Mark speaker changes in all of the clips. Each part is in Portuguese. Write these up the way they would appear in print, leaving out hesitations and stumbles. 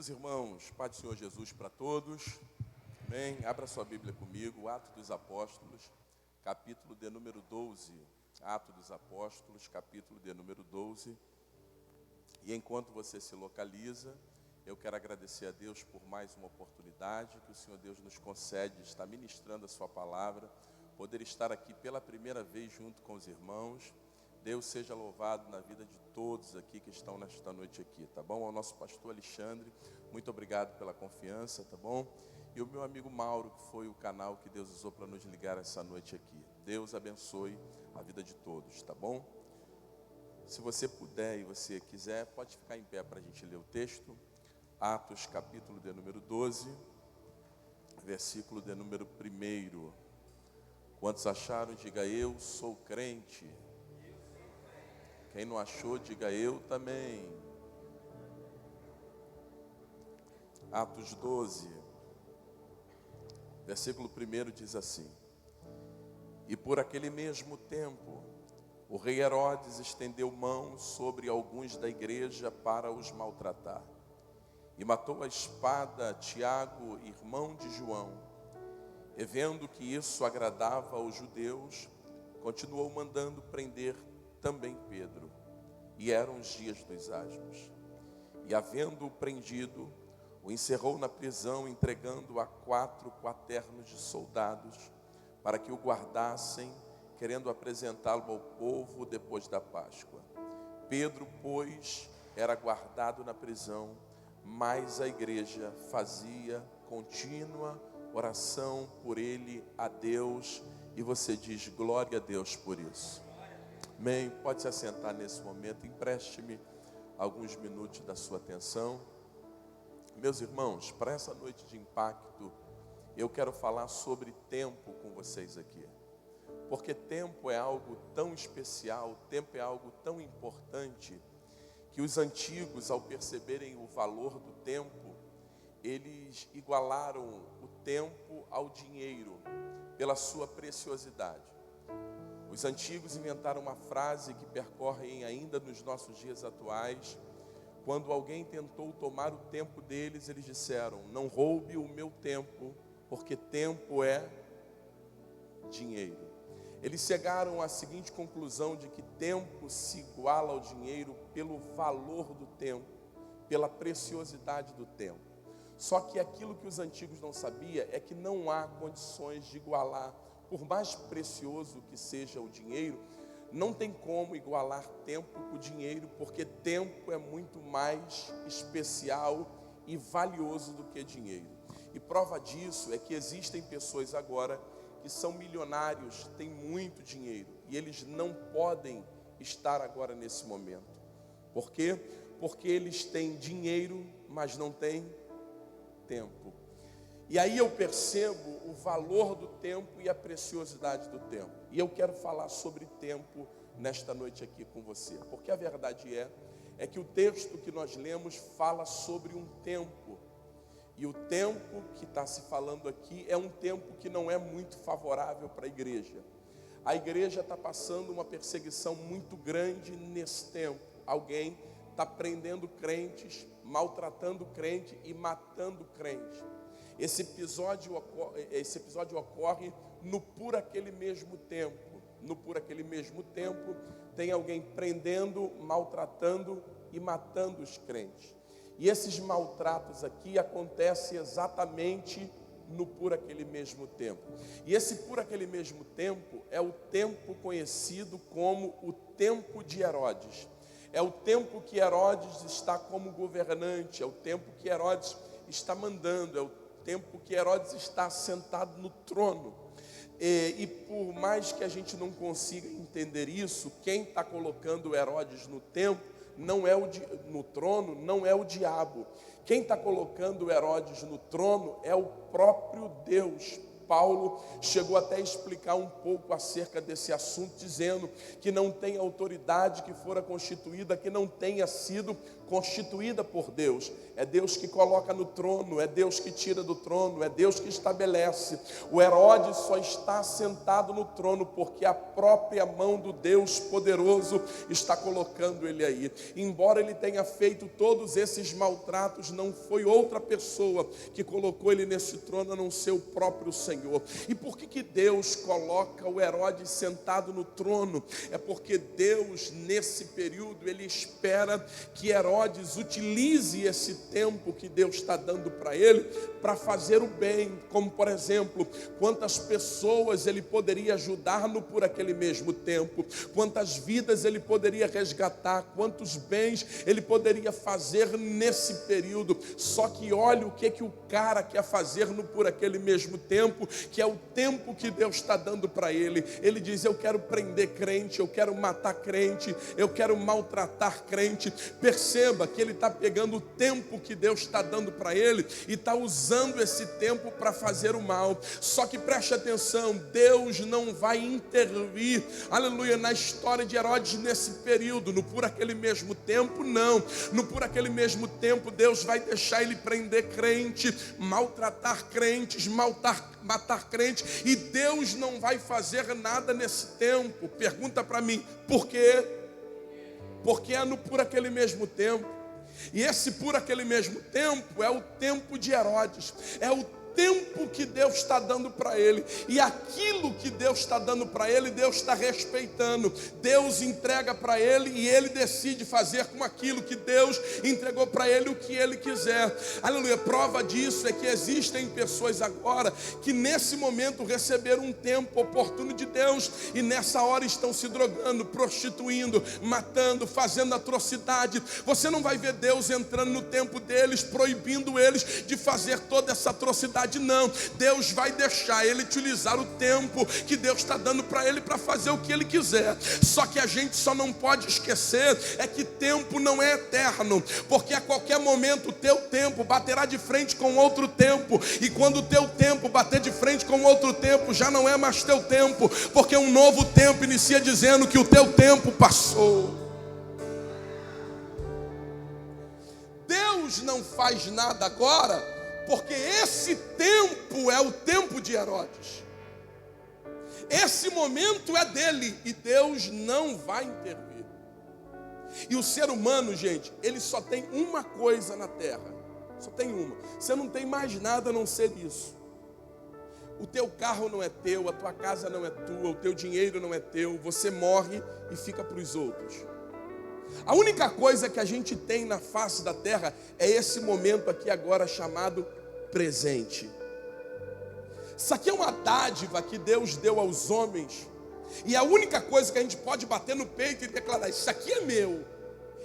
Speaker 1: Meus irmãos, Pai do Senhor Jesus para todos, amém? Abra sua Bíblia comigo, Atos dos Apóstolos, capítulo de número 12. Atos dos Apóstolos, capítulo de número 12. E enquanto você se localiza, eu quero agradecer a Deus por mais uma oportunidade que o Senhor Deus nos concede, de estar ministrando a sua palavra, poder estar aqui pela primeira vez junto com os irmãos. Deus seja louvado na vida de todos aqui que estão nesta noite aqui, tá bom? Ao nosso pastor Alexandre, muito obrigado pela confiança, tá bom? E o meu amigo Mauro, que foi o canal que Deus usou para nos ligar essa noite aqui. Deus abençoe a vida de todos, tá bom? Se você puder e você quiser, pode ficar em pé para a gente ler o texto. Atos, capítulo de número 12, versículo de número 1. Quantos acharam, diga eu sou crente. Quem não achou, diga eu também. Atos 12, versículo 1 diz assim: E por aquele mesmo tempo, o rei Herodes estendeu mão sobre alguns da igreja para os maltratar. E matou a espada Tiago, irmão de João. E vendo que isso agradava aos judeus, continuou mandando prender também Pedro. E eram os dias dos asmos. E havendo-o prendido, o encerrou na prisão, entregando-o a 4 quaternos de soldados, para que o guardassem, querendo apresentá-lo ao povo depois da Páscoa. Pedro, pois, era guardado na prisão, mas a igreja fazia contínua oração por ele a Deus. E você diz glória a Deus por isso. Amém? Pode se assentar nesse momento, empreste-me alguns minutos da sua atenção. Meus irmãos, para essa noite de impacto, eu quero falar sobre tempo com vocês aqui. Porque tempo é algo tão especial, tempo é algo tão importante, que os antigos, ao perceberem o valor do tempo, eles igualaram o tempo ao dinheiro, pela sua preciosidade. Os antigos inventaram uma frase que percorre ainda nos nossos dias atuais. Quando alguém tentou tomar o tempo deles, eles disseram: não roube o meu tempo, porque tempo é dinheiro. Eles chegaram à seguinte conclusão de que tempo se iguala ao dinheiro pelo valor do tempo, pela preciosidade do tempo. Só que aquilo que os antigos não sabiam é que não há condições de igualar. Por mais precioso que seja o dinheiro, não tem como igualar tempo com o dinheiro, porque tempo é muito mais especial e valioso do que dinheiro. E prova disso é que existem pessoas agora que são milionários, têm muito dinheiro, e eles não podem estar agora nesse momento. Por quê? Porque eles têm dinheiro, mas não têm tempo. E aí eu percebo o valor do tempo e a preciosidade do tempo. E eu quero falar sobre tempo nesta noite aqui com você. Porque a verdade é que o texto que nós lemos fala sobre um tempo. E o tempo que está se falando aqui é um tempo que não é muito favorável para a igreja. A igreja está passando uma perseguição muito grande nesse tempo. Alguém está prendendo crentes, maltratando crente e matando crente. Esse episódio ocorre no por aquele mesmo tempo. No por aquele mesmo tempo, tem alguém prendendo, maltratando e matando os crentes. E esses maltratos aqui acontecem exatamente no por aquele mesmo tempo. E esse por aquele mesmo tempo é o tempo conhecido como o tempo de Herodes. É o tempo que Herodes está como governante, é o tempo que Herodes está mandando, é o tempo que Herodes está sentado no trono. E por mais que a gente não consiga entender isso, quem está colocando Herodes no trono não é o diabo. Quem está colocando Herodes no trono é o próprio Deus. Paulo chegou até a explicar um pouco acerca desse assunto, dizendo que não tem autoridade que fora constituída, que não tenha sido constituída por Deus. É Deus que coloca no trono, é Deus que tira do trono, é Deus que estabelece. O Herodes só está sentado no trono porque a própria mão do Deus poderoso está colocando ele aí. Embora ele tenha feito todos esses maltratos, não foi outra pessoa que colocou ele nesse trono a não ser o próprio Senhor. E por que Deus coloca o Herodes sentado no trono? É porque Deus, nesse período, ele espera que Herodes utilize esse tempo que Deus está dando para ele, para fazer o bem. Como por exemplo, quantas pessoas ele poderia ajudar por aquele mesmo tempo, quantas vidas ele poderia resgatar, quantos bens ele poderia fazer nesse período. Só que olha o que o cara quer fazer por aquele mesmo tempo, que é o tempo que Deus está dando para ele. Ele diz: eu quero prender crente, eu quero matar crente, eu quero maltratar crente. Perceba que ele está pegando o tempo que Deus está dando para ele e está usando esse tempo para fazer o mal. Só que preste atenção, Deus não vai intervir, aleluia, na história de Herodes nesse período, por aquele mesmo tempo, não. Por aquele mesmo tempo, Deus vai deixar ele prender crente, maltratar crentes, matar crente, e Deus não vai fazer nada nesse tempo. Pergunta para mim, por quê? Porque é por aquele mesmo tempo. E esse por aquele mesmo tempo é o tempo de Herodes, é o tempo que Deus está dando para ele, e aquilo que Deus está dando para ele, Deus está respeitando. Deus entrega para ele e ele decide fazer com aquilo que Deus entregou para ele o que ele quiser. Aleluia. Prova disso é que existem pessoas agora que nesse momento receberam um tempo oportuno de Deus e nessa hora estão se drogando, prostituindo, matando, fazendo atrocidade. Você não vai ver Deus entrando no tempo deles, proibindo eles de fazer toda essa atrocidade. Não, Deus vai deixar ele utilizar o tempo que Deus está dando para ele para fazer o que ele quiser. Só que a gente só não pode esquecer é que tempo não é eterno, porque a qualquer momento o teu tempo baterá de frente com outro tempo, e quando o teu tempo bater de frente com outro tempo, já não é mais teu tempo, porque um novo tempo inicia dizendo que o teu tempo passou. Deus não faz nada agora porque esse tempo é o tempo de Herodes. Esse momento é dele e Deus não vai intervir. E o ser humano, gente, ele só tem uma coisa na terra. Só tem uma. Você não tem mais nada a não ser isso. O teu carro não é teu, a tua casa não é tua, o teu dinheiro não é teu. Você morre e fica para os outros. A única coisa que a gente tem na face da terra é esse momento aqui agora chamado presente. Isso aqui é uma dádiva que Deus deu aos homens, e a única coisa que a gente pode bater no peito e declarar: isso aqui é meu,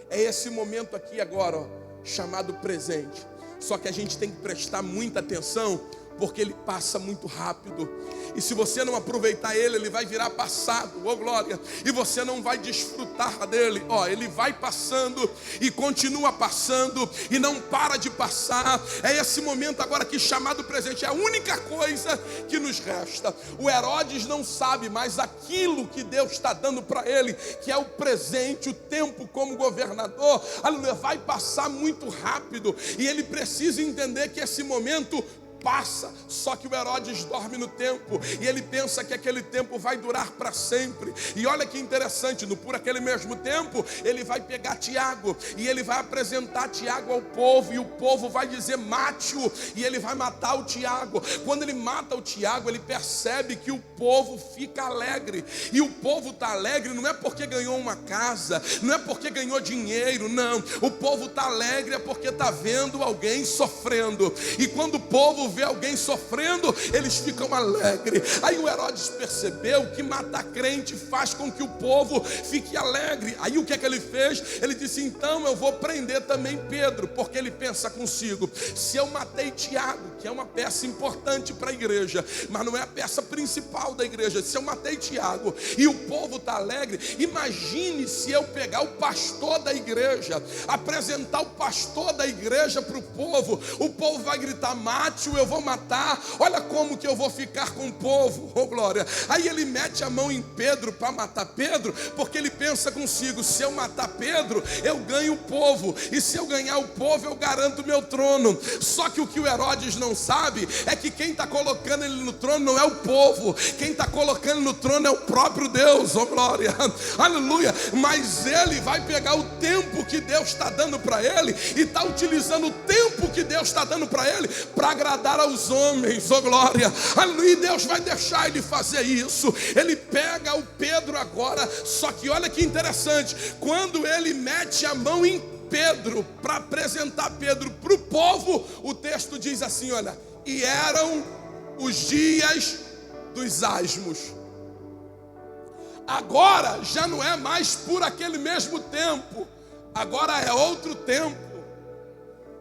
Speaker 1: é esse momento aqui agora, chamado presente. Só que a gente tem que prestar muita atenção, porque ele passa muito rápido, e se você não aproveitar ele, ele vai virar passado, oh glória, e você não vai desfrutar dele. Ele vai passando e continua passando e não para de passar. É esse momento agora aqui chamado presente, é a única coisa que nos resta. O Herodes não sabe, mas aquilo que Deus está dando para ele, que é o presente, o tempo como governador, aleluia, vai passar muito rápido, e ele precisa entender que esse momento passa. Só que o Herodes dorme no tempo e ele pensa que aquele tempo vai durar para sempre. E olha que interessante, por aquele mesmo tempo ele vai pegar Tiago e ele vai apresentar Tiago ao povo, e o povo vai dizer: mate-o, e ele vai matar o Tiago. Quando ele mata o Tiago, ele percebe que o povo fica alegre, e o povo está alegre não é porque ganhou uma casa, não é porque ganhou dinheiro, não. O povo está alegre é porque está vendo alguém sofrendo, e quando o povo vê alguém sofrendo, eles ficam alegres. Aí o Herodes percebeu que matar crente faz com que o povo fique alegre. Aí o que é que ele fez? Ele disse: então eu vou prender também Pedro, porque ele pensa consigo: se eu matei Tiago, que é uma peça importante para a igreja, mas não é a peça principal da igreja, se eu matei Tiago e o povo está alegre, imagine se eu pegar o pastor da igreja, apresentar o pastor da igreja para o povo vai gritar: mate-o, eu vou matar, olha como que eu vou ficar com o povo, oh glória. Aí ele mete a mão em Pedro para matar Pedro, porque ele pensa
Speaker 2: pensa consigo: se eu matar Pedro, eu ganho o povo, e se eu ganhar o povo, eu garanto o meu trono. Só que o que o Herodes não sabe é que quem está colocando ele no trono não é o povo, quem está colocando no trono é o próprio Deus. Oh glória, aleluia. Mas ele vai pegar o tempo que Deus está dando para ele, e está utilizando o tempo que Deus está dando para ele para agradar aos homens. Oh glória, aleluia. E Deus vai deixar ele fazer isso. Ele pega o Pedro agora, só que olha que interessante, quando ele mete a mão em Pedro para apresentar Pedro para o povo, o texto diz assim, olha: e eram os dias dos asmos. Agora já não é mais por aquele mesmo tempo, agora é outro tempo.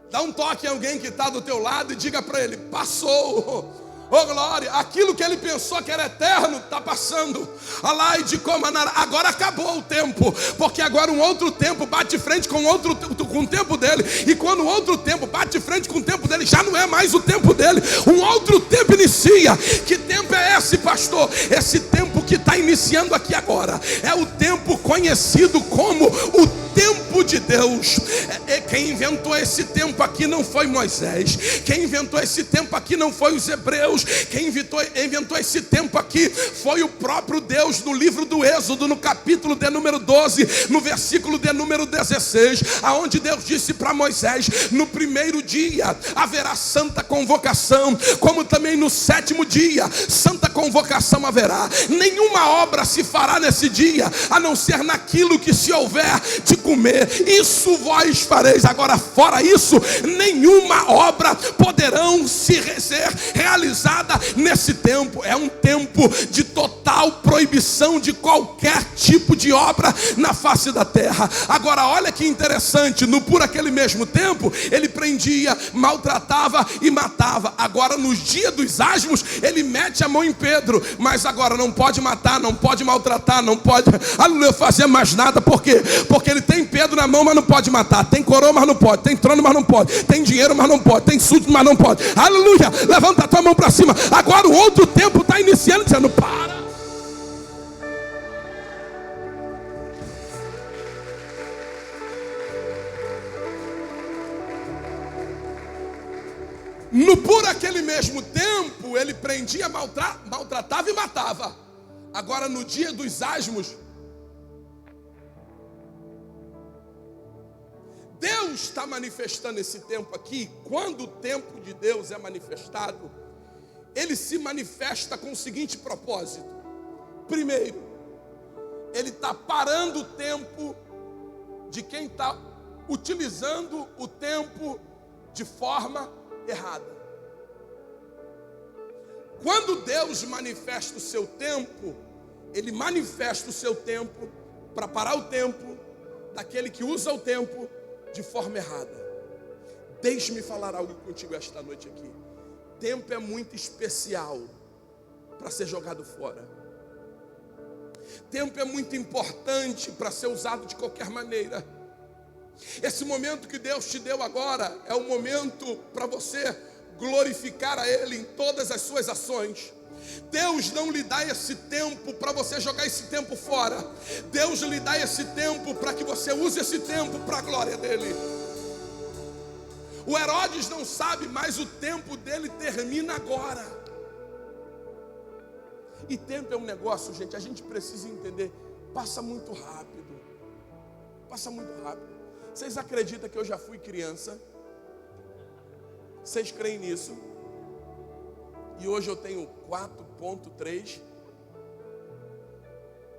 Speaker 2: Dá um toque em alguém que está do teu lado e diga para ele: passou. Oh glória, aquilo que ele pensou que era eterno está passando. Alai de Comanara, agora acabou o tempo, porque agora um outro tempo bate frente com com o tempo dele. E quando o outro tempo bate frente com o tempo dele, já não é mais o tempo dele, um outro tempo inicia. Que tempo é esse, pastor? Esse tempo que está iniciando aqui agora é o tempo conhecido como o tempo de Deus. Quem inventou esse tempo aqui não foi Moisés, quem inventou esse tempo aqui não foi os hebreus, quem inventou esse tempo aqui foi o próprio Deus. No livro do Êxodo, no capítulo de número 12, no versículo de número 16, aonde Deus disse para Moisés: no primeiro dia haverá santa convocação, como também no sétimo dia santa convocação haverá. Nenhuma obra se fará nesse dia, a não ser naquilo que se houver de comer, isso vós fareis. Agora, fora isso, nenhuma obra poderão ser realizada nesse tempo. É um tempo de total proibição de qualquer tipo de obra na face da terra. Agora, olha que interessante, por aquele mesmo tempo, ele prendia, maltratava e matava. Agora, nos dias dos asmos, ele mete a mão em Pedro, mas agora não pode matar, não pode maltratar, não pode, aleluia, fazer mais nada. Por quê? Porque ele tem Pedro na mão, mas não pode matar. Tem coroa, mas não pode. Tem trono, mas não pode. Tem dinheiro, mas não pode. Tem súdito, mas não pode. Aleluia, levanta a tua mão para cima. Agora o outro tempo está iniciando, dizendo: para. Por aquele mesmo tempo, ele prendia, maltratava e matava. Agora, no dia dos asmos, Deus está manifestando esse tempo aqui. Quando o tempo de Deus é manifestado, ele se manifesta com o seguinte propósito: primeiro, ele está parando o tempo de quem está utilizando o tempo de forma errada. Quando Deus manifesta o seu tempo, ele manifesta o seu tempo para parar o tempo daquele que usa o tempo de forma errada. Deixe-me falar algo contigo esta noite aqui. Tempo é muito especial para ser jogado fora. Tempo é muito importante para ser usado de qualquer maneira. Esse momento que Deus te deu agora é o momento para você glorificar a Ele em todas as suas ações. Deus não lhe dá esse tempo para você jogar esse tempo fora. Deus lhe dá esse tempo para que você use esse tempo para a glória dEle. O Herodes não sabe, mas o tempo dele termina agora. E tempo é um negócio, gente, a gente precisa entender, passa muito rápido. Passa muito rápido. Vocês acreditam que eu já fui criança? Vocês creem nisso? E hoje eu tenho 4.3.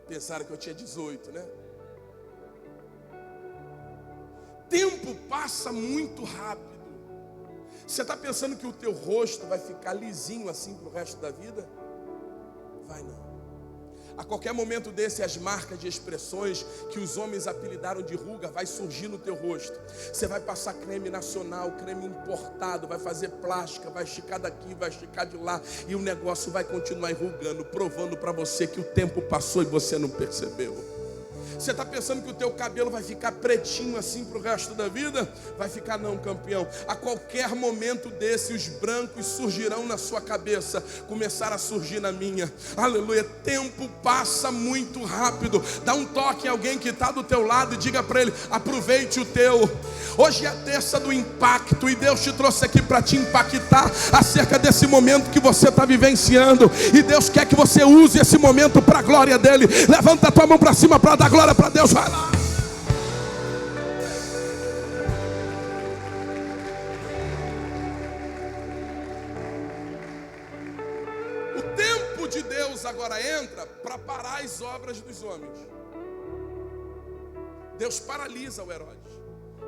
Speaker 2: Pensaram que eu tinha 18, né? Tempo passa muito rápido. Você está pensando que o teu rosto vai ficar lisinho assim para o resto da vida? Vai não. A qualquer momento desse, as marcas de expressões que os homens apelidaram de ruga vai surgir no teu rosto. Você vai passar creme nacional, creme importado, vai fazer plástica, vai esticar daqui, vai esticar de lá, e o negócio vai continuar enrugando, provando para você que o tempo passou e você não percebeu. Você está pensando que o teu cabelo vai ficar pretinho assim para o resto da vida? Vai ficar não, campeão. A qualquer momento desse, os brancos surgirão na sua cabeça, começaram a surgir na minha. Aleluia. Tempo passa muito rápido. Dá um toque em alguém que está do teu lado e diga para ele: aproveite o teu. Hoje é a terça do impacto, e Deus te trouxe aqui para te impactar acerca desse momento que você está vivenciando. E Deus quer que você use esse momento para a glória dele. Levanta a tua mão para cima para dar glória para Deus. Vai lá. O tempo de Deus agora entra para parar as obras dos homens. Deus paralisa o Herodes.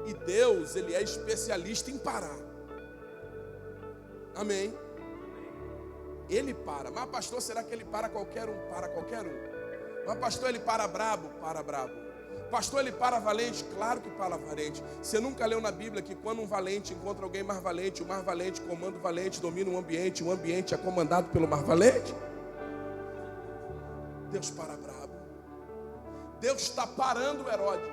Speaker 2: E Deus, ele é especialista em parar. Amém. Ele para. Mas pastor, será que ele para qualquer um? Para qualquer um. Mas pastor, ele para brabo? Para brabo. Pastor, ele para valente? Claro que para valente. Você nunca leu na Bíblia que quando um valente encontra alguém mais valente, o mais valente comanda o valente, domina o ambiente é comandado pelo mais valente? Deus para brabo. Deus está parando o Herodes.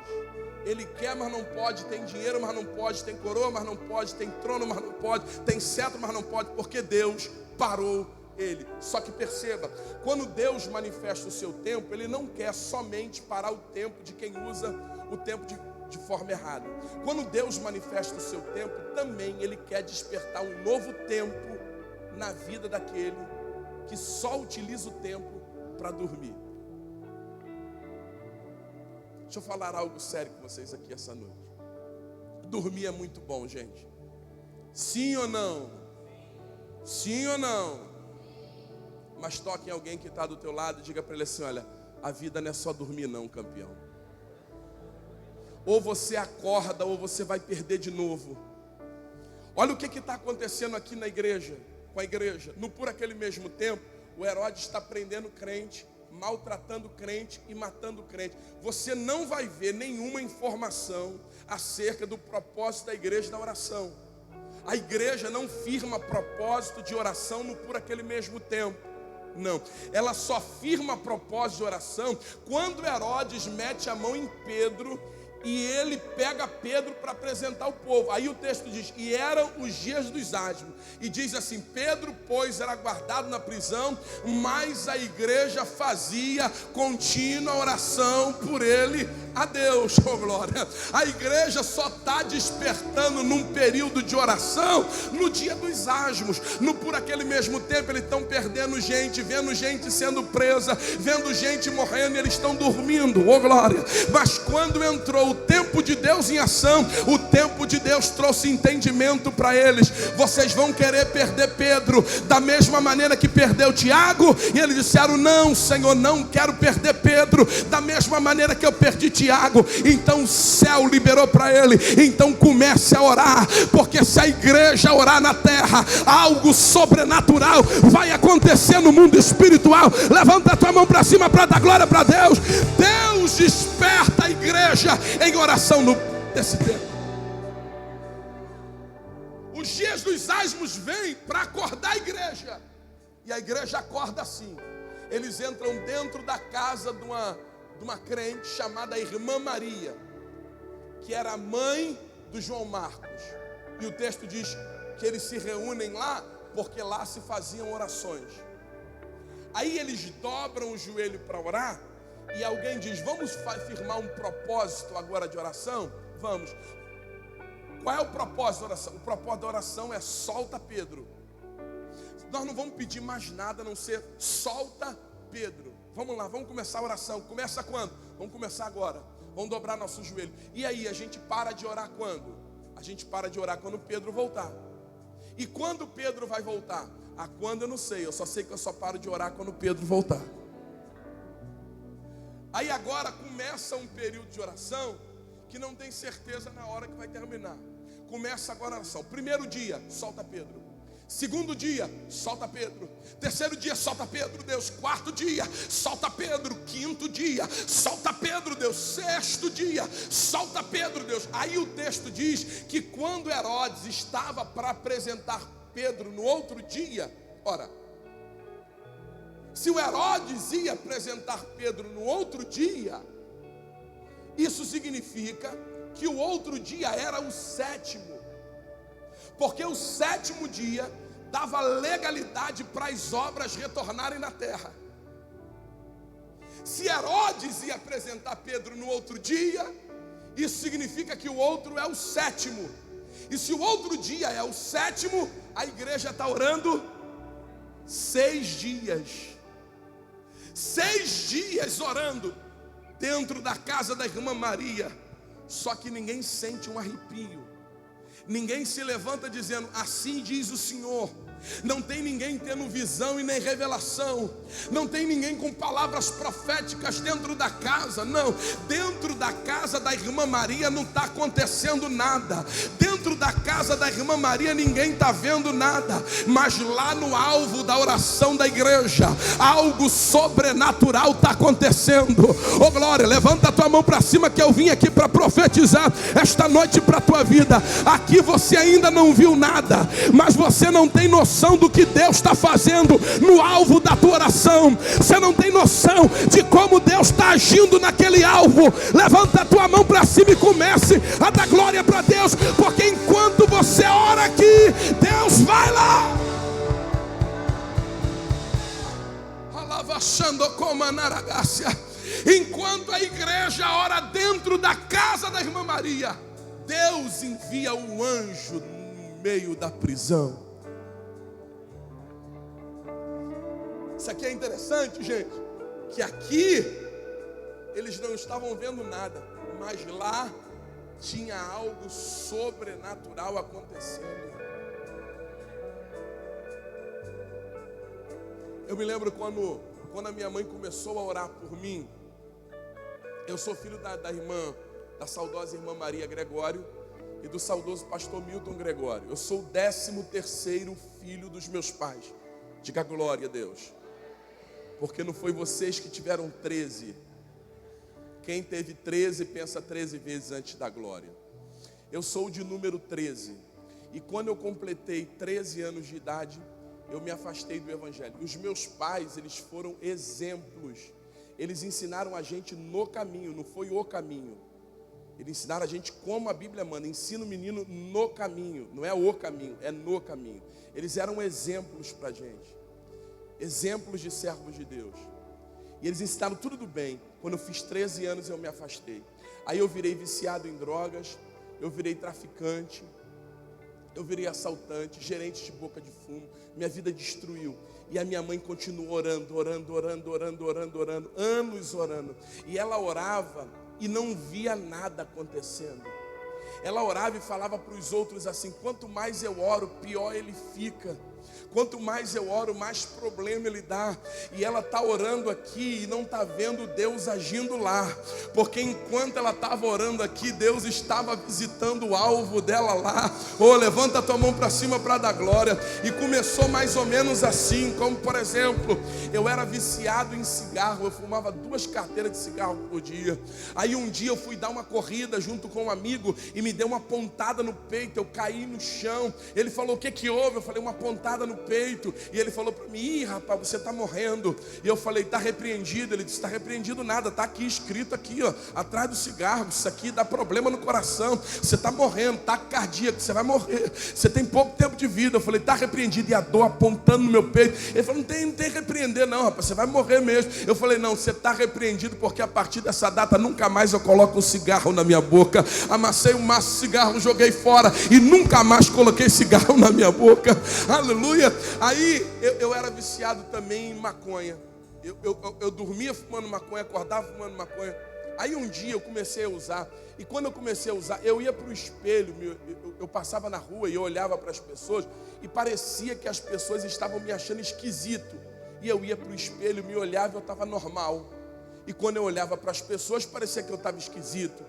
Speaker 2: Ele quer, mas não pode. Tem dinheiro, mas não pode. Tem coroa, mas não pode. Tem trono, mas não pode. Tem cetro, mas não pode. Porque Deus parou ele. Só que perceba, quando Deus manifesta o seu tempo, Ele não quer somente parar o tempo de quem usa o tempo de forma errada. Quando Deus manifesta o seu tempo, também Ele quer despertar um novo tempo na vida daquele que só utiliza o tempo para dormir. Deixa eu falar algo sério com vocês aqui essa noite. Dormir é muito bom, gente. Sim ou não? Sim ou não? Mas toque em alguém que está do teu lado e diga para ele assim: olha, a vida não é só dormir não, campeão. Ou você acorda ou você vai perder de novo. Olha o que está acontecendo aqui na igreja, com a igreja. Por aquele mesmo tempo, o Herodes está prendendo crente, maltratando crente e matando crente. Você não vai ver nenhuma informação acerca do propósito da igreja na oração. A igreja não firma propósito de oração por aquele mesmo tempo. Não, ela só firma propósito de oração quando Herodes mete a mão em Pedro e ele pega Pedro para apresentar o povo. Aí o texto diz: e eram os dias dos asmos. E diz assim: Pedro, pois, era guardado na prisão, mas a igreja fazia contínua oração por ele a Deus. Oh glória! A igreja só está despertando num período de oração no dia dos asmos. Por aquele mesmo tempo eles estão perdendo gente, vendo gente sendo presa, vendo gente morrendo, e eles estão dormindo. Oh glória! Mas quando entrou o tempo de Deus em ação, o tempo de Deus trouxe entendimento para eles. Vocês vão querer perder Pedro da mesma maneira que perdeu Tiago? E eles disseram: não, Senhor, não quero perder Pedro da mesma maneira que eu perdi Tiago. Então o céu liberou para ele: então comece a orar, porque se a igreja orar na terra, algo sobrenatural vai acontecer no mundo espiritual. Levanta a tua mão para cima para dar glória para Deus. Deus desperta a igreja em oração nesse tempo. Os dias dos asmos vêm para acordar a igreja. E a igreja acorda assim. Eles entram dentro da casa de uma crente chamada Irmã Maria, que era a mãe do João Marcos. E o texto diz que eles se reúnem lá porque lá se faziam orações. Aí eles dobram o joelho para orar. E alguém diz: vamos firmar um propósito agora de oração? Vamos. Qual é o propósito da oração? O propósito da oração é: solta Pedro. Nós não vamos pedir mais nada a não ser solta Pedro. Vamos lá, vamos começar a oração. Começa quando? Vamos começar agora. Vamos dobrar nosso joelho. E aí, a gente para de orar quando? A gente para de orar quando Pedro voltar. E quando Pedro vai voltar? Quando eu não sei. Eu só sei que eu só paro de orar quando Pedro voltar. Aí agora começa um período de oração que não tem certeza na hora que vai terminar. Começa agora a oração. Primeiro dia, solta Pedro. Segundo dia, solta Pedro. Terceiro dia, solta Pedro, Deus. Quarto dia, solta Pedro. Quinto dia, solta Pedro, Deus. Sexto dia, solta Pedro, Deus. Aí o texto diz que quando Herodes estava para apresentar Pedro no outro dia, ora, se o Herodes ia apresentar Pedro no outro dia, Isso significa que o outro dia era o sétimo, porque o sétimo dia dava legalidade para as obras retornarem na terra. Se Herodes ia apresentar Pedro no outro dia, isso significa que o outro é o sétimo. E se o outro dia é o sétimo, a igreja está orando 6 dias. 6 dias orando dentro da casa da irmã Maria. Só que ninguém sente um arrepio. Ninguém se levanta dizendo, assim diz o Senhor. Não tem ninguém tendo visão e nem revelação. Não tem ninguém com palavras proféticas dentro da casa. Não, dentro da casa da irmã Maria não está acontecendo nada. Dentro da casa da irmã Maria ninguém está vendo nada. Mas lá no alvo da oração da igreja, algo sobrenatural está acontecendo. Oh glória, levanta a tua mão para cima, que eu vim aqui para profetizar esta noite para a tua vida. Aqui você ainda não viu nada, mas você não tem noção do que Deus está fazendo no alvo da tua oração. Você não tem noção de como Deus está agindo naquele alvo. Levanta a tua mão para cima e comece a dar glória para Deus, porque enquanto você ora aqui, Deus vai lá. Enquanto a igreja ora dentro da casa da irmã Maria, Deus envia um anjo no meio da prisão. Isso aqui é interessante, gente, que aqui eles não estavam vendo nada, mas lá tinha algo sobrenatural acontecendo. Eu me lembro quando a minha mãe começou a orar por mim. Eu sou filho da saudosa irmã Maria Gregório e do saudoso pastor Milton Gregório. Eu sou o 13º filho dos meus pais. Diga glória a Deus. Porque não foi vocês que tiveram 13. Quem teve 13 pensa 13 vezes antes da glória. Eu sou de número 13. E quando eu completei 13 anos de idade, eu me afastei do evangelho. Os meus pais, eles foram exemplos. Eles ensinaram a gente no caminho, não foi o caminho. Eles ensinaram a gente como a Bíblia manda. Ensina o menino no caminho. Não é o caminho, é no caminho. Eles eram exemplos para a gente. Exemplos de servos de Deus. E eles ensinaram tudo do bem. Quando eu fiz 13 anos eu me afastei. Aí eu virei viciado em drogas. Eu virei traficante. Eu virei assaltante, gerente de boca de fumo. Minha vida destruiu. E a minha mãe continuou orando. Anos orando. E ela orava e não via nada acontecendo. Ela orava e falava para os outros assim: quanto mais eu oro, pior ele fica. Quanto mais eu oro, mais problema ele dá. E ela está orando aqui e não está vendo Deus agindo lá. Porque enquanto ela estava orando aqui, Deus estava visitando o alvo dela lá. Oh, levanta a tua mão para cima para dar glória. E começou mais ou menos assim, como por exemplo, eu era viciado em cigarro. Eu fumava 2 carteiras de cigarro por dia. Aí um dia eu fui dar uma corrida junto com um amigo e me deu uma pontada no peito. Eu caí no chão. Ele falou: o que que houve? Eu falei: uma pontada no peito. E ele falou para mim: ih, rapaz, você está morrendo. E eu falei: está repreendido. Ele disse: está repreendido nada, está aqui escrito aqui, ó, atrás do cigarro, isso aqui dá problema no coração, você está morrendo, tá cardíaco, você vai morrer, você tem pouco tempo de vida. Eu falei: está repreendido. E a dor apontando no meu peito. Ele falou: não tem repreender não, rapaz, você vai morrer mesmo. Eu falei: não, você está repreendido, porque a partir dessa data nunca mais eu coloco um cigarro na minha boca. Amassei um maço de cigarro, joguei fora e nunca mais coloquei cigarro na minha boca. Aleluia. Aí eu era viciado também em maconha. Eu dormia fumando maconha, acordava fumando maconha. Aí um dia eu comecei a usar. E quando eu comecei a usar, eu ia para o espelho. Eu passava na rua e eu olhava para as pessoas e parecia que as pessoas estavam me achando esquisito. E eu ia para o espelho, me olhava e eu estava normal. E quando eu olhava para as pessoas, parecia que eu estava esquisito.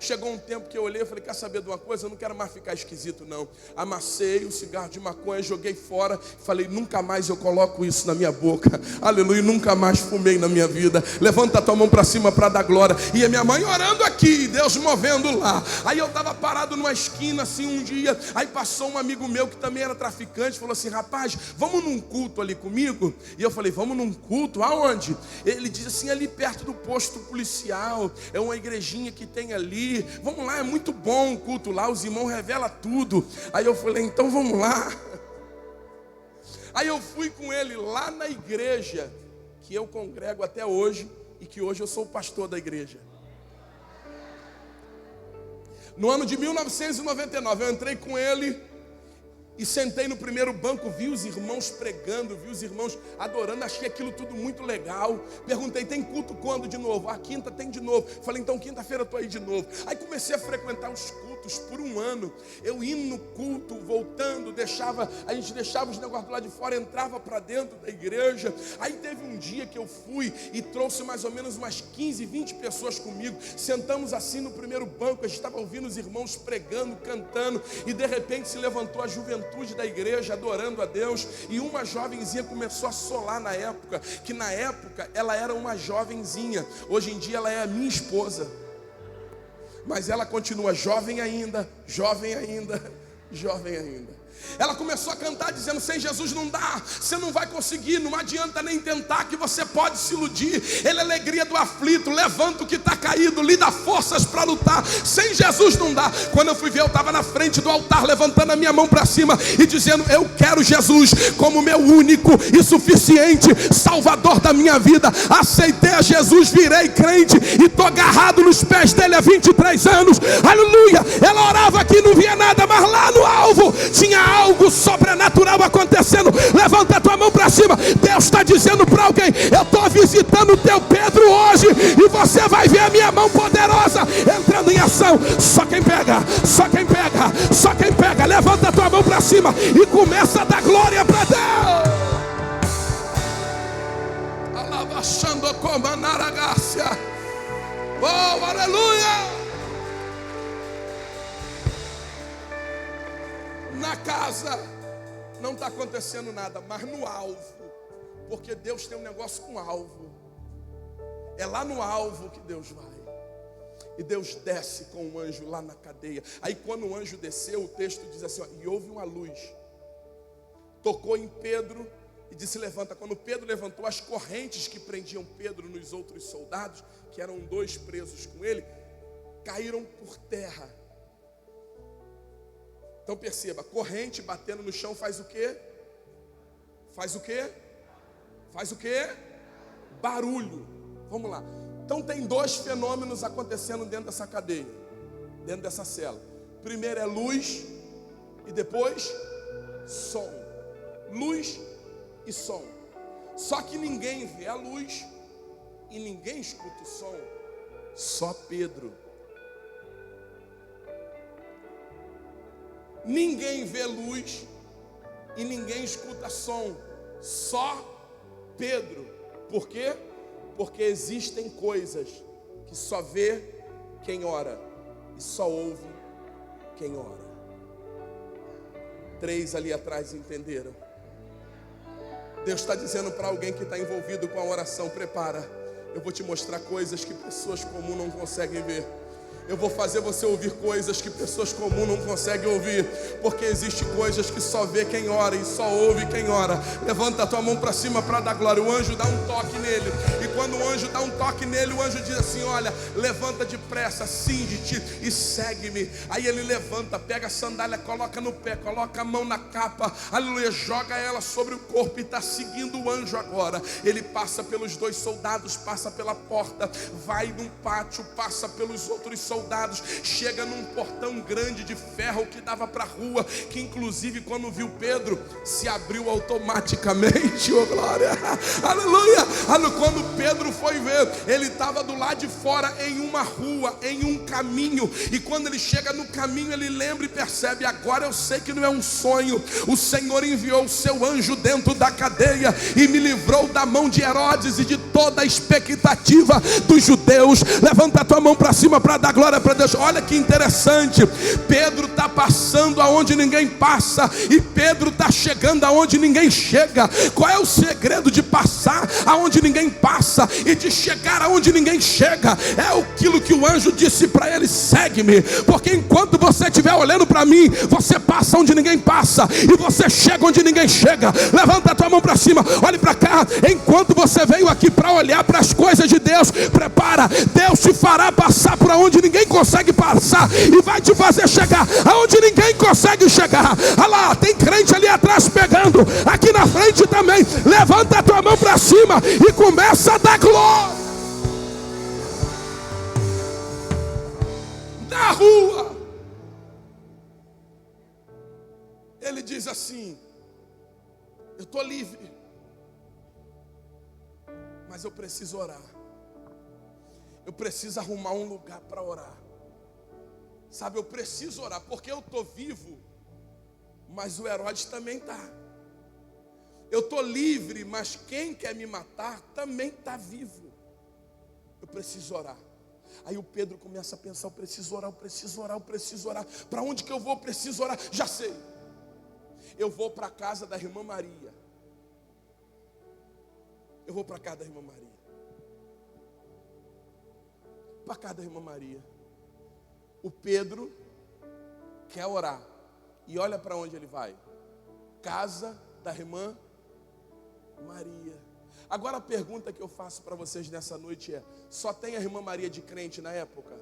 Speaker 2: Chegou um tempo que eu olhei e falei, quer saber de uma coisa? Eu não quero mais ficar esquisito não. Amassei o cigarro de maconha, joguei fora. Falei, nunca mais eu coloco isso na minha boca. Aleluia, nunca mais fumei na minha vida. Levanta a tua mão para cima para dar glória. E a minha mãe orando aqui, Deus movendo lá. Aí eu estava parado numa esquina assim um dia. Aí passou um amigo meu que também era traficante. Falou assim, rapaz, vamos num culto ali comigo? E eu falei, vamos num culto? Aonde? Ele disse assim, ali perto do posto policial. É uma igrejinha que tem ali. Vamos lá, é muito bom o culto lá. Os irmãos revelam tudo. Aí eu falei, então vamos lá. Aí eu fui com ele lá na igreja que eu congrego até hoje e que hoje eu sou o pastor da igreja. No ano de 1999 eu entrei com ele e sentei no primeiro banco, vi os irmãos pregando, vi os irmãos adorando, achei aquilo tudo muito legal. Perguntei, tem culto quando de novo? Quinta tem de novo. Falei, então quinta-feira eu estou aí de novo. Aí comecei a frequentar os cultos por um ano. Eu indo no culto, voltando, a gente deixava os negócios lá de fora, entrava para dentro da igreja. Aí teve um dia que eu fui e trouxe mais ou menos umas 15, 20 pessoas comigo. Sentamos assim no primeiro banco, a gente estava ouvindo os irmãos pregando, cantando, e de repente se levantou a juventude da igreja adorando a Deus, e uma jovenzinha começou a solar na época, que na época ela era uma jovenzinha, hoje em dia ela é a minha esposa, mas ela continua jovem ainda, jovem ainda, jovem ainda. Ela começou a cantar dizendo, sem Jesus não dá, você não vai conseguir, não adianta nem tentar, que você pode se iludir. Ele é a alegria do aflito, levanta o que está caído, lhe dá forças para lutar. Sem Jesus não dá. Quando eu fui ver, eu estava na frente do altar, levantando a minha mão para cima e dizendo, eu quero Jesus como meu único e suficiente Salvador da minha vida. Aceitei a Jesus, virei crente e estou agarrado nos pés dele há 23 anos. Aleluia. Ela orava aqui, não via nada, mas lá no alvo tinha algo sobrenatural acontecendo. Levanta a tua mão para cima. Deus está dizendo para alguém, eu estou visitando o teu Pedro hoje, e você vai ver a minha mão poderosa entrando em ação. Só quem pega, só quem pega, só quem pega. Levanta a tua mão para cima e começa a dar glória para Deus. Alabachando como a naragácia. Oh, aleluia. Na casa não está acontecendo nada, mas no alvo, porque Deus tem um negócio com alvo. É lá no alvo que Deus vai. E Deus desce com um anjo lá na cadeia. Aí quando o anjo desceu, o texto diz assim, e houve uma luz, tocou em Pedro e disse, levanta. Quando Pedro levantou, as correntes que prendiam Pedro nos outros soldados, que eram 2 presos com ele, caíram por terra. Então perceba, corrente batendo no chão faz o quê? Faz o quê? Faz o quê? Barulho. Vamos lá. Então tem 2 fenômenos acontecendo dentro dessa cadeia, dentro dessa cela. Primeiro é luz e depois som. Luz e som. Só que ninguém vê a luz e ninguém escuta o som. Só Pedro. Ninguém vê luz e ninguém escuta som, só Pedro. Por quê? Porque existem coisas que só vê quem ora e só ouve quem ora. 3 ali atrás entenderam. Deus está dizendo para alguém que está envolvido com a oração, prepara, eu vou te mostrar coisas que pessoas comuns não conseguem ver. Eu vou fazer você ouvir coisas que pessoas comuns não conseguem ouvir, porque existe coisas que só vê quem ora e só ouve quem ora. Levanta a tua mão para cima para dar glória. O anjo dá um toque nele, e quando o anjo dá um toque nele, o anjo diz assim, olha, levanta depressa, cinge-te e segue-me. Aí ele levanta, pega a sandália, coloca no pé, coloca a mão na capa, aleluia, joga ela sobre o corpo e está seguindo o anjo agora. Ele passa pelos 2 soldados, passa pela porta, vai num pátio, passa pelos outros soldados, chega num portão grande de ferro que dava para a rua, que inclusive quando viu Pedro, se abriu automaticamente, oh glória, aleluia. Quando Pedro Pedro foi ver, ele estava do lado de fora em uma rua, em um caminho. E quando ele chega no caminho, ele lembra e percebe: agora eu sei que não é um sonho. O Senhor enviou o seu anjo dentro da cadeia e me livrou da mão de Herodes e de toda a expectativa dos judeus. Levanta a tua mão para cima para dar glória para Deus. Olha que interessante, Pedro está passando aonde ninguém passa, e Pedro está chegando aonde ninguém chega. Qual é o segredo de passar aonde ninguém passa e de chegar aonde ninguém chega? É aquilo que o anjo disse para ele: segue-me, porque enquanto você estiver olhando para mim, você passa onde ninguém passa e você chega onde ninguém chega. Levanta a tua mão para cima, olhe para cá. Enquanto você veio aqui para olhar para as coisas de Deus, prepara, Deus te fará passar por onde ninguém consegue passar e vai te fazer chegar aonde ninguém consegue chegar. Olha lá, tem crente ali atrás pegando, aqui na frente também. Levanta a tua mão para cima e começa a dar glória. Na rua, ele diz assim: eu estou livre, mas eu preciso orar. Eu preciso arrumar um lugar para orar. Sabe, eu preciso orar, porque eu estou vivo, mas o Herodes também está. Eu estou livre, mas quem quer me matar também está vivo. Eu preciso orar. Aí o Pedro começa a pensar: eu preciso orar, eu preciso orar, eu preciso orar. Para onde que eu vou? Eu preciso orar. Já sei. Eu vou para a casa da irmã Maria. Eu vou para a casa da irmã Maria. Para a casa da irmã Maria. O Pedro quer orar. E olha para onde ele vai: casa da irmã Maria. Agora a pergunta que eu faço para vocês nessa noite é: só tem a irmã Maria de crente na época?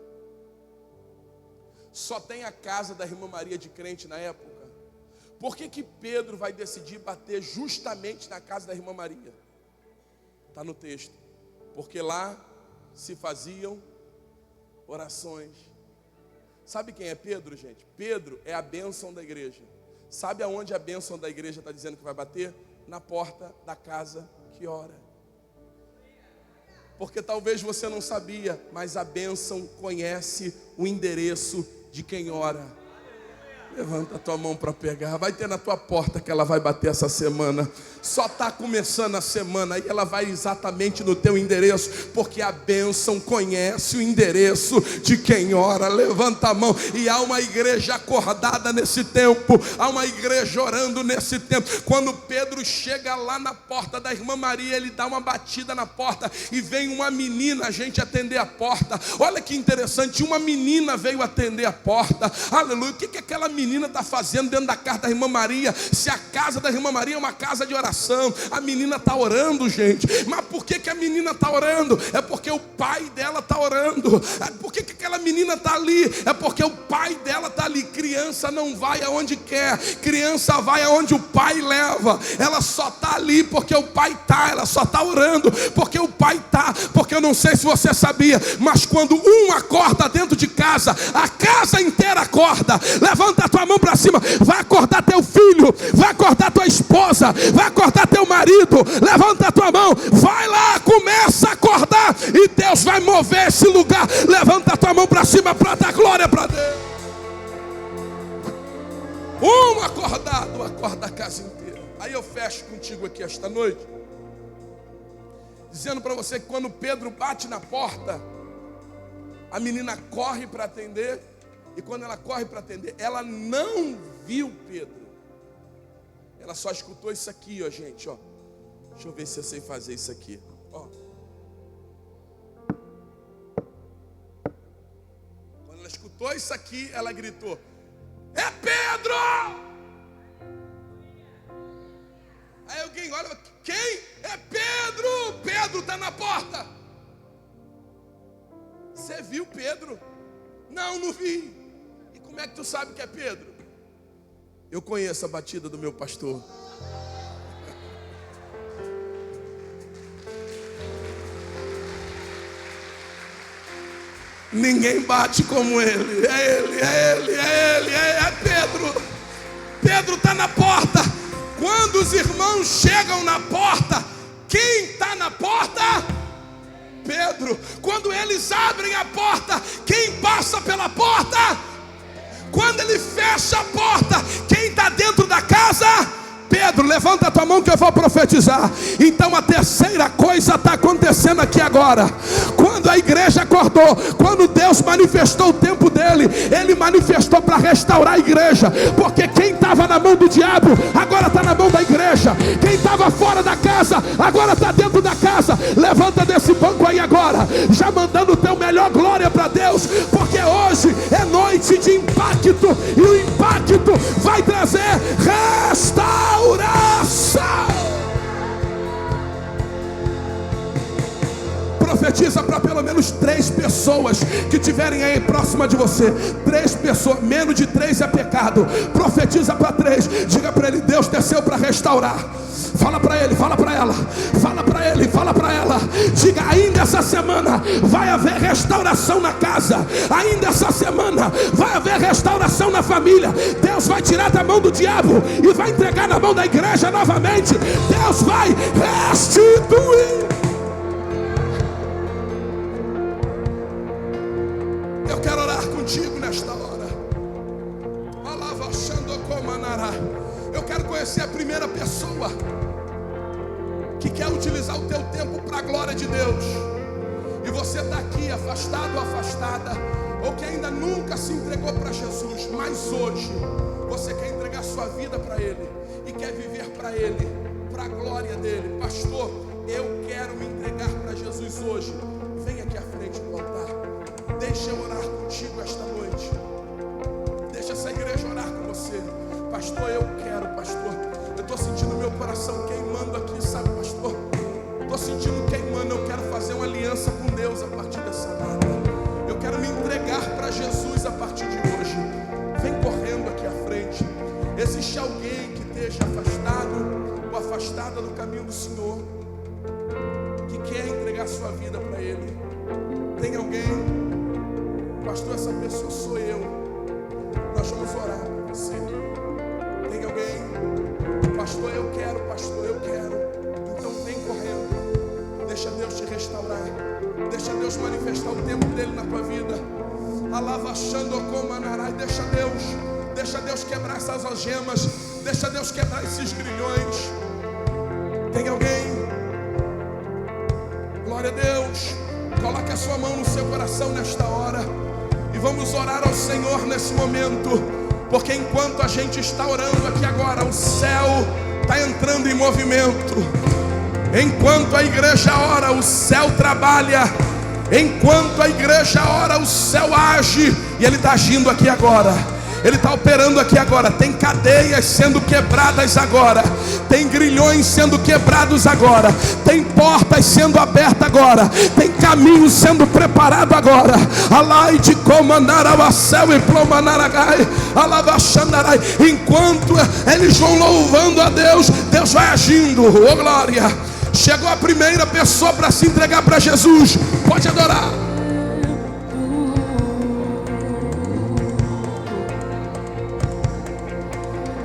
Speaker 2: Só tem a casa da irmã Maria de crente na época? Por que Pedro vai decidir bater justamente na casa da irmã Maria? Está no texto. Porque lá se faziam orações. Sabe quem é Pedro, gente? Pedro é a bênção da igreja. Sabe aonde a bênção da igreja está dizendo que vai bater? Na porta da casa que ora. Porque talvez você não sabia, mas a bênção conhece o endereço de quem ora. Levanta a tua mão para pegar. Vai ter na tua porta que ela vai bater essa semana. Só está começando a semana e ela vai exatamente no teu endereço, porque a bênção conhece o endereço de quem ora. Levanta a mão. E há uma igreja acordada nesse tempo, há uma igreja orando nesse tempo. Quando Pedro chega lá na porta da irmã Maria, ele dá uma batida na porta e vem uma menina a gente atender a porta. Olha que interessante, uma menina veio atender a porta. Aleluia. O que aquela menina está fazendo dentro da casa da irmã Maria? Se a casa da irmã Maria é uma casa de oração, a menina está orando, gente. Mas por que a menina está orando? É porque o pai dela está orando. Por que aquela menina está ali? É porque o pai dela está ali. Criança não vai aonde quer, criança vai aonde o pai leva. Ela só está ali porque o pai está. Ela só está orando porque o pai está. Porque eu não sei se você sabia, mas quando um acorda dentro de casa, a casa inteira acorda. Levanta a tua mão para cima. Vai acordar teu filho, vai acordar tua esposa, vai acordar teu marido. Levanta a tua mão, vai lá, começa a acordar e Deus vai mover esse lugar. Levanta a tua mão para cima para dar glória para Deus. Um acordado acorda a casa inteira. Aí eu fecho contigo aqui esta noite, dizendo para você que quando Pedro bate na porta, a menina corre para atender. E quando ela corre para atender, ela não viu Pedro. Ela só escutou isso aqui, ó, gente, ó. Deixa eu ver se eu sei fazer isso aqui, ó. Quando ela escutou isso aqui, ela gritou: é Pedro! Aí alguém olha: quem? É Pedro! Pedro está na porta. Você viu Pedro? Não, não vi. E como é que tu sabe que é Pedro? Eu conheço a batida do meu pastor. Ninguém bate como ele. É ele, é ele, é ele, é Pedro. Pedro está na porta. Quando os irmãos chegam na porta, quem está na porta? Pedro. Quando eles abrem a porta, quem passa pela porta? Quando ele fecha a porta, quem está dentro da casa? Pedro, levanta a tua mão que eu vou profetizar. Então a terceira coisa está acontecendo aqui agora. Quando a igreja acordou, quando Deus manifestou o tempo dele, Ele manifestou para restaurar a igreja. Porque quem estava na mão do diabo, agora está na mão da igreja. Quem estava fora da casa, agora está dentro da casa. Levanta desse banco aí agora, já mandando o teu melhor glória para Deus. Porque hoje é noite de impacto, e o impacto vai trazer restauração. Profetiza para pelo menos 3 pessoas que estiverem aí próxima de você. 3 pessoas, menos de 3 é pecado. Profetiza para 3, diga para ele: Deus desceu para restaurar. Fala para ele, fala para ela, fala para ele, fala para ela. Diga: ainda essa semana vai haver restauração na casa. Ainda essa semana vai haver restauração na família. Deus vai tirar da mão do diabo e vai entregar na mão da igreja novamente. Deus vai restituir. Eu quero orar contigo nesta hora. Eu quero conhecer a primeira pessoa que quer utilizar o teu tempo para a glória de Deus. E você está aqui afastado ou afastada, ou que ainda nunca se entregou para Jesus, mas hoje você quer entregar sua vida para Ele e quer viver para Ele, para a glória dEle. Pastor, eu quero me entregar para Jesus hoje. Vem aqui à frente do altar. Deixa eu orar contigo esta noite. Deixa essa igreja orar com você. Pastor, eu quero, pastor. Eu estou sentindo meu coração queimando aqui, sabe, pastor? Estou sentindo queimando. Eu quero fazer uma aliança com Deus a partir dessa data. Eu quero me entregar para Jesus a partir de hoje. Vem correndo aqui à frente. Existe alguém que esteja afastado ou afastada do caminho do Senhor, que quer entregar sua vida para Ele? Tem alguém? Pastor, essa pessoa sou eu. Nós vamos orar por você. Tem alguém? Pastor, eu quero, pastor, eu quero. Então vem correndo. Deixa Deus te restaurar. Deixa Deus manifestar o tempo dele na tua vida. Alavachando como anarai. Deixa Deus quebrar essas algemas. Deixa Deus quebrar esses grilhões. Tem alguém? Glória a Deus. Coloque a sua mão no seu coração nesta hora e vamos orar ao Senhor nesse momento. Porque enquanto a gente está orando aqui agora, o céu está entrando em movimento. Enquanto a igreja ora, o céu trabalha. Enquanto a igreja ora, o céu age. E Ele está agindo aqui agora. Ele está operando aqui agora. Tem cadeias sendo quebradas agora. Tem grilhões sendo quebrados agora. Tem portas sendo abertas agora. Tem caminhos sendo preparados agora. Alai de comandar ao céu e plomanaragai. Alavachandarai. Enquanto eles vão louvando a Deus, Deus vai agindo. Oh glória. Chegou a primeira pessoa para se entregar para Jesus. Pode adorar.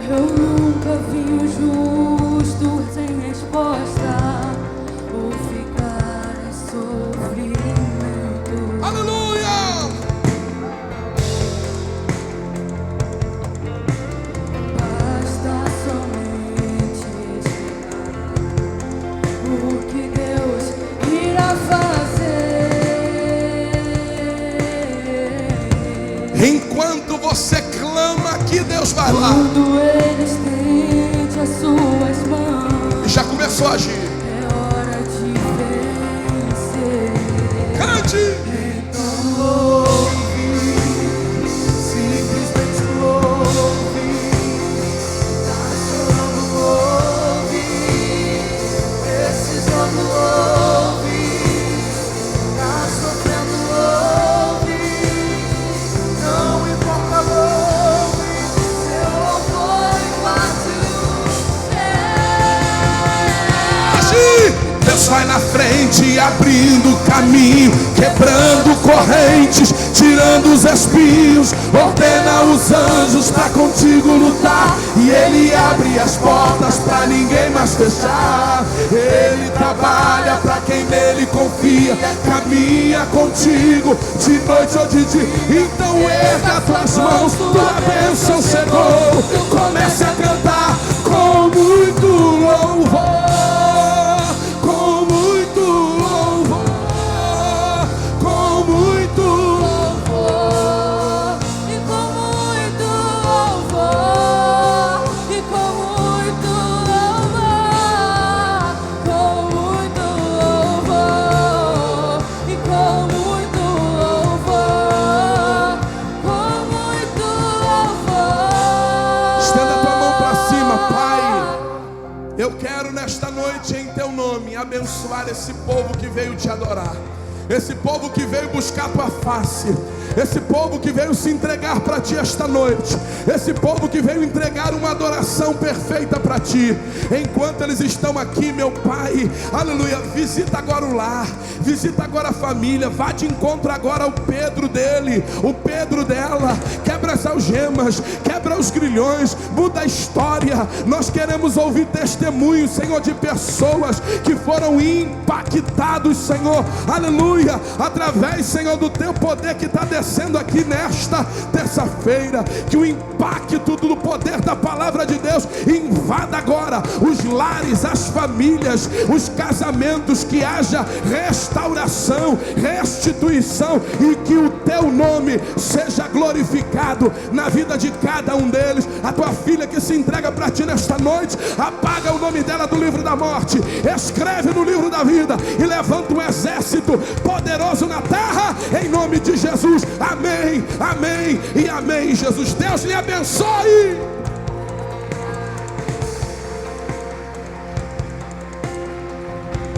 Speaker 3: Eu nunca vi um justo sem resposta ou ficar em sofrimento.
Speaker 2: Aleluia!
Speaker 3: Basta somente esperar o que Deus irá fazer.
Speaker 2: Enquanto você clama aqui, Deus vai lá.
Speaker 3: Quando Ele estende as suas mãos,
Speaker 2: E já começou a agir.
Speaker 3: é hora de vencer.
Speaker 2: Cante!
Speaker 3: Então louve, simplesmente louve. Tá chorando, louve. Precisando, louve. Tá sofrendo, louve. Não importa, louve. Seu louvor enquanto
Speaker 2: Assim, Deus vai na frente, abrindo caminho, quebrando correntes, tirando os espinhos. anjos, ordena os anjos para contigo lutar. E Ele abre as portas para ninguém mais fechar. Ele trabalha para quem nele confia, caminha contigo de noite ou de dia. Então erga tuas mãos, tua bênção chegou. Comece a cantar com muito louvor. Eu quero nesta noite em teu nome abençoar esse povo que veio te adorar, esse povo que veio buscar tua face, esse povo que veio se entregar para ti esta noite, esse povo que veio entregar uma adoração perfeita para ti. Enquanto eles estão aqui, meu Pai, aleluia, visita agora o lar, visita agora a família, vá de encontro agora ao Pedro dele, o Pedro dela, quebra as algemas, quebra os grilhões, muda a história. Nós queremos ouvir testemunhos, Senhor, de pessoas que foram impactados, Senhor, aleluia, através, Senhor, do teu poder que está descendo aqui nesta terça-feira. Que o impacto do poder da palavra de Deus invada agora os lares, as famílias, os casamentos, que haja restauração, restituição, e que o teu nome seja glorificado na vida de cada um deles. A tua filha que se entrega para ti nesta noite, apaga o nome dela do livro da morte, escreve no livro da vida e levanta um exército poderoso na terra, em nome de Jesus. Amém, amém e amém. Jesus, Deus lhe abençoe.